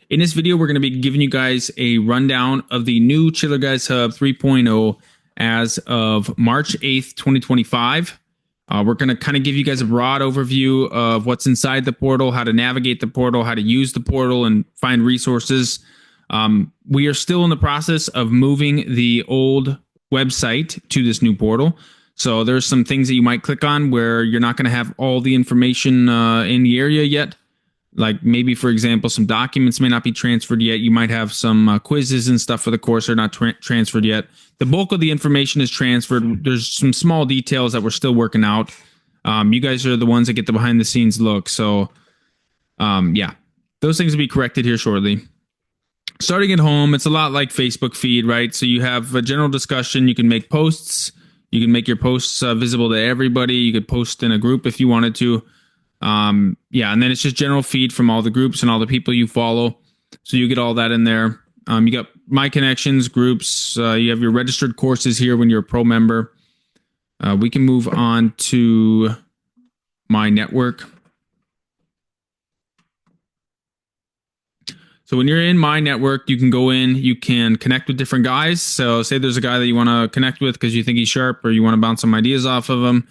In this video, we're going to be giving you guys a rundown of the new Chiller Guys Hub 3.0 as of March 8th, 2025. We're going to kind of give you guys a broad overview of what's inside the portal, how to navigate the portal, how to use the portal, and find resources. We are still in the process of moving the old website to this new portal. So there's some things that you might click on where you're not going to have all the information in the area yet. Like maybe, for example, some documents may not be transferred yet. You might have some quizzes and stuff for the course that are not transferred yet. The bulk of the information is transferred. There's some small details that we're still working out. You guys are the ones that get the behind the scenes look. So yeah, those things will be corrected here shortly. Starting at home, it's a lot like Facebook feed, right? So you have a general discussion. You can make posts. You can make your posts visible to everybody. You could post in a group if you wanted to. Yeah, and then it's just general feed from all the groups and all the people you follow. So you get all that in there. You got My Connections, groups. You have your registered courses here when you're a pro member. We can move on to My Network. So when you're in My Network, you can go in, you can connect with different guys. So say there's a guy that you want to connect with because you think he's sharp or you want to bounce some ideas off of him.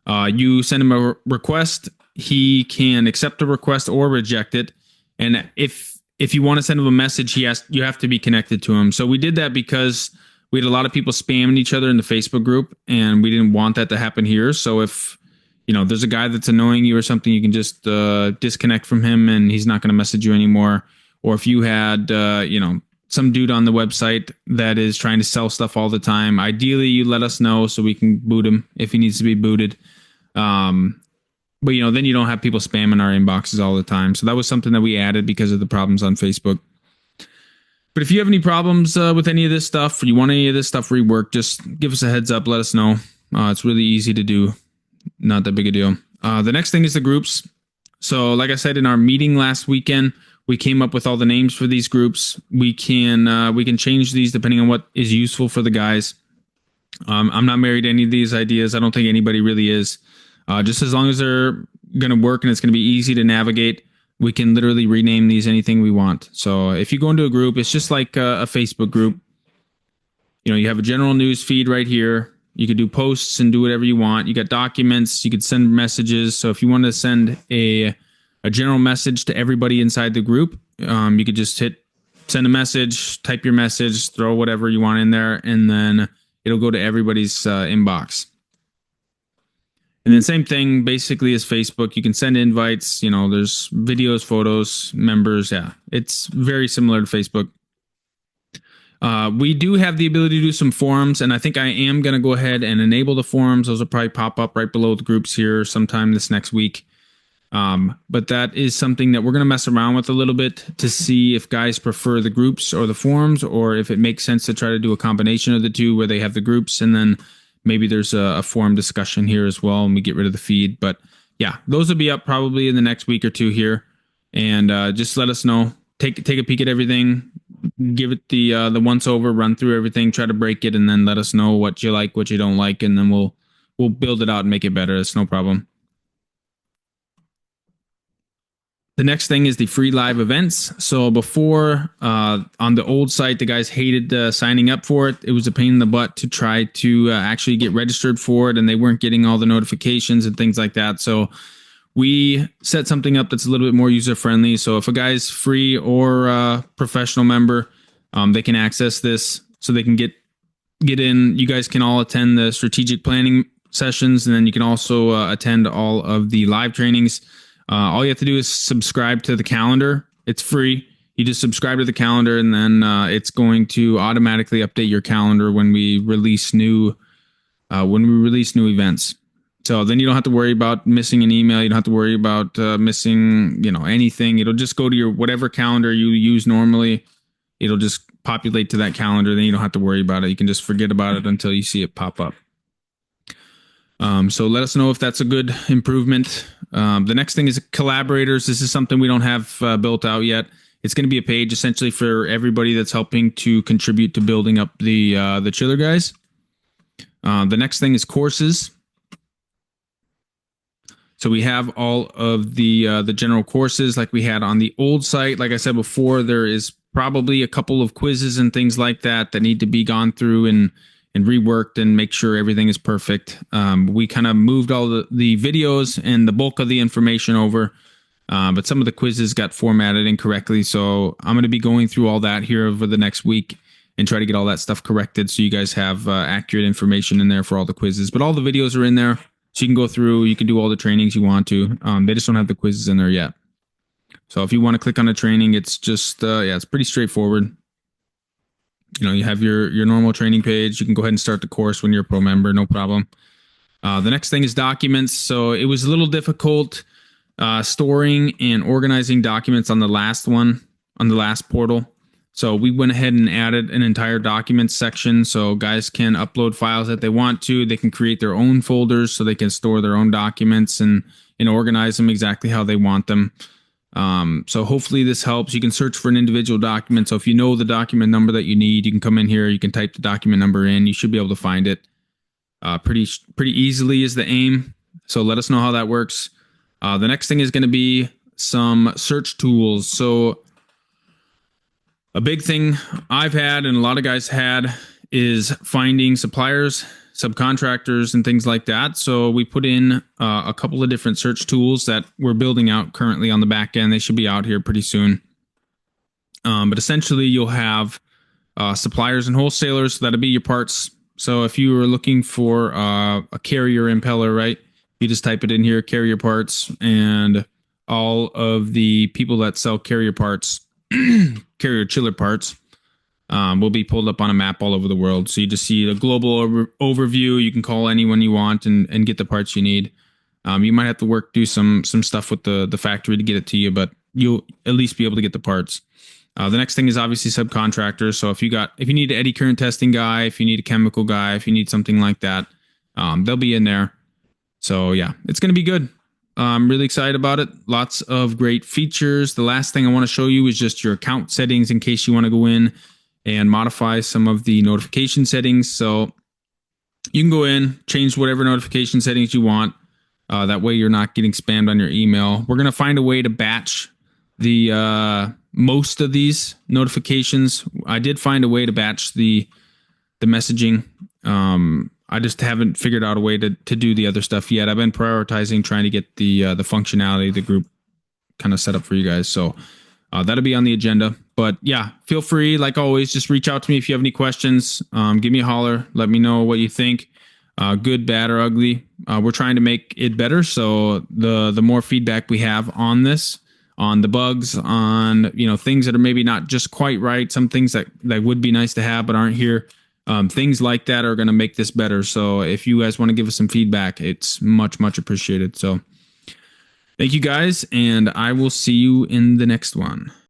You send him a request. He can accept the request or reject it. And if you want to send him a message, you have to be connected to him. So we did that because we had a lot of people spamming each other in the Facebook group, and we didn't want that to happen here. So if there's a guy that's annoying you or something, you can just disconnect from him, and he's not going to message you anymore. Or if you had some dude on the website that is trying to sell stuff all the time, ideally you let us know so we can boot him if he needs to be booted. But then you don't have people spamming our inboxes all the time. So that was something that we added because of the problems on Facebook. But if you have any problems with any of this stuff, or you want any of this stuff reworked, just give us a heads up. Let us know. It's really easy to do. Not that big a deal. The next thing is the groups. So like I said, in our meeting last weekend, we came up with all the names for these groups. We can change these depending on what is useful for the guys. I'm not married to any of these ideas. I don't think anybody really is. Just as long as they're going to work and it's going to be easy to navigate, we can literally rename these anything we want. So if you go into a group, it's just like a Facebook group. You have a general news feed right here. You could do posts and do whatever you want. You got documents. You could send messages. So if you want to send a general message to everybody inside the group, you could just hit send a message, type your message, throw whatever you want in there, and then it'll go to everybody's inbox. And then same thing basically as Facebook. You can send invites. There's videos, photos, members. Yeah, it's very similar to Facebook. We do have the ability to do some forums, and I think I am going to go ahead and enable the forums. Those will probably pop up right below the groups here sometime this next week. But that is something that we're going to mess around with a little bit to see if guys prefer the groups or the forums, or if it makes sense to try to do a combination of the two where they have the groups and then maybe there's a forum discussion here as well and we get rid of the feed. But yeah, those will be up probably in the next week or two here. And just let us know. Take a peek at everything. Give it the once over, run through everything, try to break it, and then let us know what you like, what you don't like, and then we'll build it out and make it better. It's no problem. The next thing is the free live events. So before, on the old site, the guys hated signing up for it. It was a pain in the butt to try to actually get registered for it, and they weren't getting all the notifications and things like that. So we set something up that's a little bit more user-friendly. So if a guy's free or a professional member, they can access this so they can get in. You guys can all attend the strategic planning sessions, and then you can also attend all of the live trainings. All you have to do is subscribe to the calendar. It's free. You just subscribe to the calendar, and then it's going to automatically update your calendar when we release new events. So then you don't have to worry about missing an email. You don't have to worry about missing anything. It'll just go to your whatever calendar you use normally. It'll just populate to that calendar. Then you don't have to worry about it. You can just forget about it until you see it pop up. So let us know if that's a good improvement. The next thing is collaborators. This is something we don't have built out yet. It's going to be a page essentially for everybody that's helping to contribute to building up the Chiller Guys. The next thing is courses. So we have all of the general courses like we had on the old site. Like I said before, there is probably a couple of quizzes and things like that that need to be gone through and reworked and make sure everything is perfect. We kind of moved all the videos and the bulk of the information over, but some of the quizzes got formatted incorrectly. So I'm going to be going through all that here over the next week and try to get all that stuff corrected so you guys have accurate information in there for all the quizzes. But all the videos are in there, so you can go through, you can do all the trainings you want to. They just don't have the quizzes in there yet. So if you want to click on a training, it's just, it's pretty straightforward. You know, you have your normal training page. You can go ahead and start the course when you're a pro member, no problem. The next thing is documents. So it was a little difficult storing and organizing documents on the last one, on the last portal. So we went ahead and added an entire documents section so guys can upload files that they want to. They can create their own folders so they can store their own documents and organize them exactly how they want them. So hopefully this helps. You can search for an individual document. So if you know the document number that you need, you can come in here, you can type the document number in. You should be able to find it pretty easily is the aim. So let us know how that works. The next thing is going to be some search tools. So a big thing I've had and a lot of guys had is finding suppliers, subcontractors, and things like that. So we put in a couple of different search tools that we're building out currently on the back end. They should be out here pretty soon. But essentially you'll have suppliers and wholesalers. So that'll be your parts. So if you were looking for a carrier impeller, right? You just type it in here, carrier parts, and all of the people that sell carrier parts, carrier chiller parts, will be pulled up on a map all over the world. So you just see a global overview. You can call anyone you want and get the parts you need. You might have to do some stuff with the factory to get it to you, but you'll at least be able to get the parts. The next thing is obviously subcontractors. So if you need an eddy current testing guy, if you need a chemical guy, if you need something like that, they'll be in there. So yeah, it's going to be good. I'm really excited about it. Lots of great features. The last thing I want to show you is just your account settings in case you want to go in and modify some of the notification settings. So you can go in, change whatever notification settings you want. That way you're not getting spammed on your email. We're going to find a way to batch the most of these notifications. I did find a way to batch the messaging. I just haven't figured out a way to do the other stuff yet. I've been prioritizing trying to get the functionality of the group kind of set up for you guys. So that'll be on the agenda. But yeah, feel free, like always, just reach out to me if you have any questions. Give me a holler. Let me know what you think. Good, bad, or ugly. We're trying to make it better. So the more feedback we have on this, on the bugs, on things that are maybe not just quite right, some things that would be nice to have but aren't here. Things like that are going to make this better. So if you guys want to give us some feedback, it's much appreciated. So thank you guys, and I will see you in the next one.